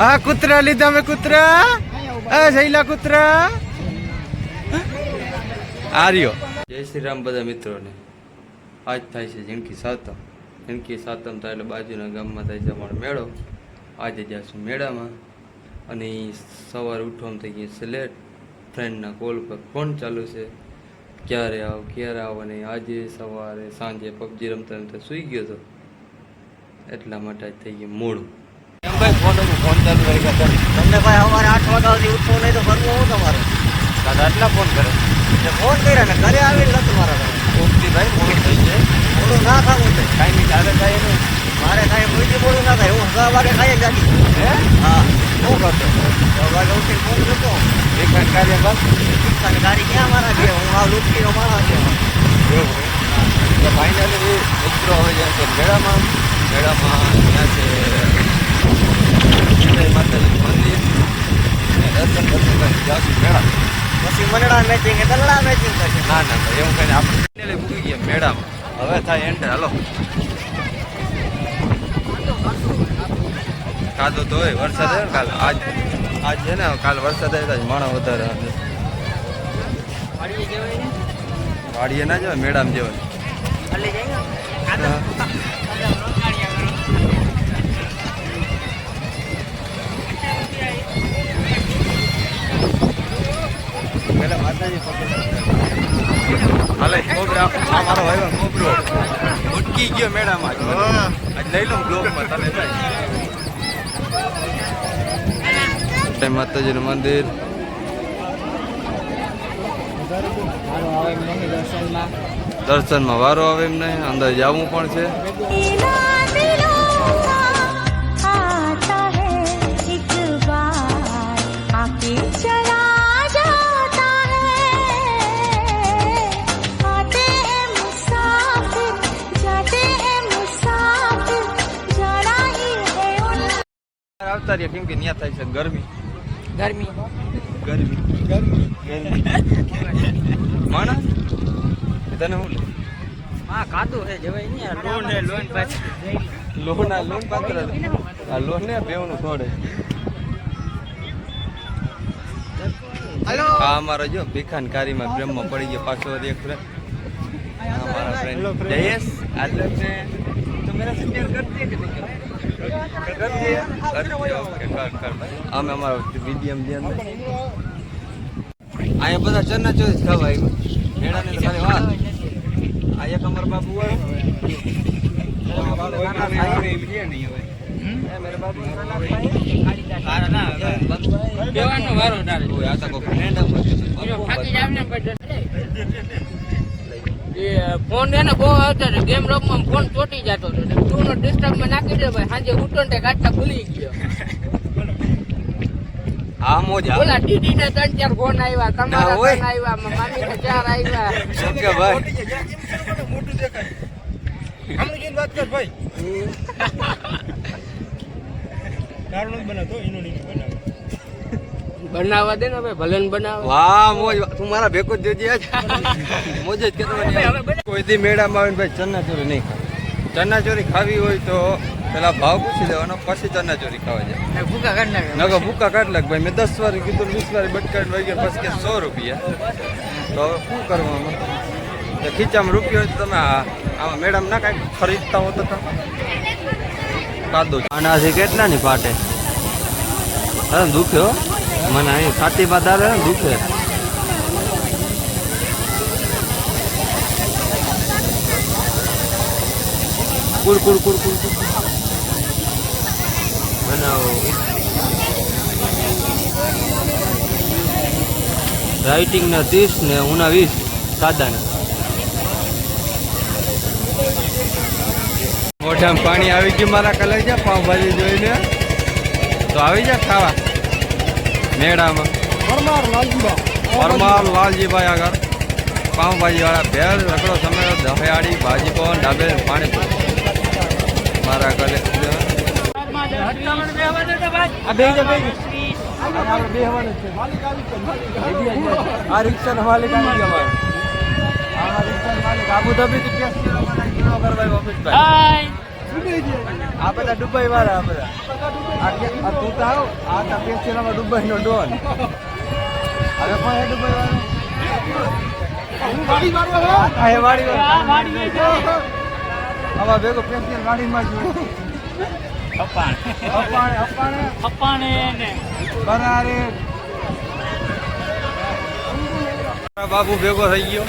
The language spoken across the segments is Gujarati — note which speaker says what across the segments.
Speaker 1: આ કૂતરા લીધા મેં કૂતરા. આ જઈલા કૂતરા આર્યો. જય શ્રી રામ બધા મિત્રોને. આજ થાય છે ઝીણકી સાતમ. ઝીણકી સાતમ થાય એટલે બાજુના ગામમાં થાય છે અમારો મેળો. આજે જઈશું મેળામાં અને સવારે ઉઠવામાં થઈ ગઈ છે લેટ. ફ્રેન્ડના કોલ પર ફોન ચાલુ છે, ક્યારે આવો અને આજે સવારે સાંજે પબજી રમતા રમતા સૂઈ ગયો હતો, એટલા માટે આજ થઈ ગયું મોડું.
Speaker 2: એમ ભાઈ ફોન ચાલુ રહી ગયા તમને ભાઈ સવારે 8 વાગ્યાથી ઉઠવું નહીં તો કરવું હું તમારે
Speaker 1: દાદા આટલા ફોન કરે
Speaker 2: ફોન કર્યા ને ઘરે આવીને નથી મારા
Speaker 1: ઓકે ભાઈ મોડું થઈ જાય.
Speaker 2: મોડું ના ખાવું છે
Speaker 1: કાંઈ નહીં ચાલે થાય નહીં.
Speaker 2: મારે કાંઈ કોઈ મોડું ના થાય. હું 6 વાગે ખાઈ જાગી.
Speaker 1: હે
Speaker 2: હા
Speaker 1: શું કરતો
Speaker 2: 6 વાગે ઉઠીને ફોન કરતો.
Speaker 1: એક કાર્ય બસ
Speaker 2: ગાડી ક્યાં મારા છે? હું આ લુકીનો માણસ છે.
Speaker 1: એવું તો ફાઇનલી મિત્રો હવે જાય છે મેળામાં. ત્યાં છે માતાજી મંદિર દર્શન કરી જાશું મેળા.
Speaker 2: પછી મનડા મેચિંગ કે દલડા મેચિંગ કરશે.
Speaker 1: ના ભાઈ એવું કહીને આપણે મૂકી ગયા મેળામાં. હવે થાય એન્ટર. હાલો કાદો તો હોય, વરસાદ આવે ને કાલ. આજ છે ને કાલ વરસાદ આવે તો માણસ વધારે વાડીએ ના જવાય, મેળામાં જવાય. પેલા માતાજી હાલે કોબરા. આ મારો ભાઈ કોબરો ઉટકી ગયો મેળામાં. આજ લઈ લઉં બ્લોગમાં તને થાય. માતાજીનું મંદિર દર્શનમાં વારો આવે એમ નહીં. અંદર જવું પણ છે. આવતા રહ્યા કેમ કે ત્યાં થાય છે ગરમી. માણસ તને શું
Speaker 2: હા કાદું છે જવાય નહીં.
Speaker 1: લોન પાત્ર આ લોન ને બેવનું થોડે. હા અમારો જો ભીખાન કારીમાં બ્રહ્મ પડી ગયો પાછો એક ફ્રેન્ડ. हमारा फ्रेंड जयेश आलो ने तो मेरा शेयर करते कि नहीं करते ओके कर भाई हम हमारा मीडियम दे अंदर आया બધા ચરના ચોઈસ ખાવા આવ્યો મેળા ને ખાલી વાત આ એક અમર બાબુ હોય मेरे बाबू देवानो वारो डाल ओ आ तो फ्रेंड फाकी जाव ने ये फोन है ना बहुत आता है गेम रम में फोन तोटी जातो तो तू नो डिस्टर्ब में नाखी दे भाई हाजे उठो ने काटता भूली गयो आ मोजा बोला दीदी ने 3-4 फोन आया તમારા फोन आया मामी ने 4 आया ओके भाई मोटू देखाय हमने की बात कर भाई કારણ જ બનાતો એનો નહીં બનાવવા દે ને ભાઈ ભલે બનાવ વાહ મોજ તું મારા ભેકો જ જોજે આજ મોજ જ કરવાની કોઈ દી મેળામાં આવીને ભાઈ ચન્નાચોરી નહીં ખાવી ચન્નાચોરી ખાવી હોય તો પેલા ભાવ પૂછી લેવાનો પછી ચન્નાચોરી ખાવા જાય ભૂકા કાઢ નાખે નકો ભૂકા કાઢ લાગ ભાઈ મેં 10 વાર કીધું 20 વાર બટકાટ વઈ ગયા પછી કે 100 રૂપિયા તો શું કરવાનું ખીચામાં રૂપિયા હોય તો તમે આમાં મેળામાં ના કાંઈ ખરીદતા હો તો કાદો આનાથી કેટલા ની પાટે અરે દુખે હો મને અહીં છાતી બાધારે દુખે કુર કુર કુર કુર બનાવો રાઇટિંગ ના 30 ને ઉના 20 સાદા ના મોઢામાં પાણી આવી ગયું મારા કલેજા પાવભાજી જોઈને તો આવી જા ખાવા મેળામાં પરમાર લાલજીભાઈ આગળ પાવભાજી વાળા ભેળ રગડો સમેરો દહયાળી ભાજી પવન ડાબે પાણી મારા કલે આ રિક્ષા માલિક આબુ ધાબી ઓફિસ ભાઈ આ બધા દુબઈ વાળા આ બધા આ તું તો આવ આ તા પેશિયલમાં દુબઈ નો ડોન હવે કોણ હે દુબઈ વાળો આ હે વાડી આવા ભેગો પેશિયલ ગાડીમાં જ
Speaker 3: અપાણે ને
Speaker 1: બરારે બાબુ ભેગો થઈ ગયો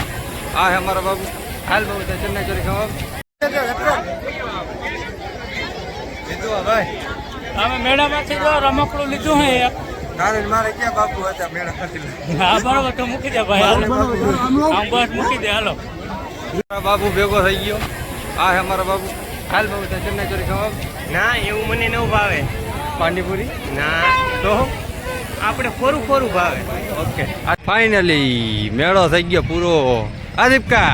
Speaker 1: આ હે અમારા બાબુ હાલ બાબુ તે ચેન્નાઈ ચોરી ખાવા લીધું ભાઈ
Speaker 3: અમે મેળામાંથી જો રમકડું લીધું હે એક
Speaker 1: તારે મારે ક્યાં બાપુ હતા મેળા ખાતી
Speaker 3: હા બરોબર તો મૂકી દે ભાઈ આમ બસ મૂકી દે હાલો
Speaker 1: બાબુ ભેગો થઈ ગયો આ હે અમારા બાબુ હાલ બાબુ તે ચેન્નાઈ ચોરી ખાવા
Speaker 2: ના એવું મને ન ભાવે
Speaker 1: પાણીપુરી
Speaker 2: ના
Speaker 1: તો
Speaker 2: આપણે ફોરું ફોરું ભાવે
Speaker 1: ઓકે ફાઇનલી મેળો થઈ ગયો પૂરો આ દીપકા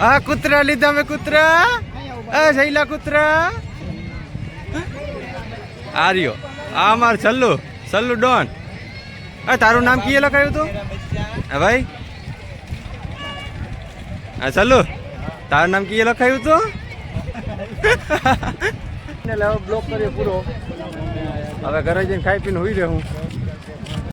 Speaker 1: આ કૂતરા લીધા મેં કૂતરા આ શૈલા કૂતરા આ રહ્યો આ અમાર સલ્લુ સલ્લુ ડોન આ તારું નામ કીએ લખાયું હતું હા ભાઈ હા સલ્લુ તારું નામ કીએ લખાયું હતું બ્લોક કર્યો પૂરો હવે ઘરે જઈને ખાઈ પીને હોઈ રહું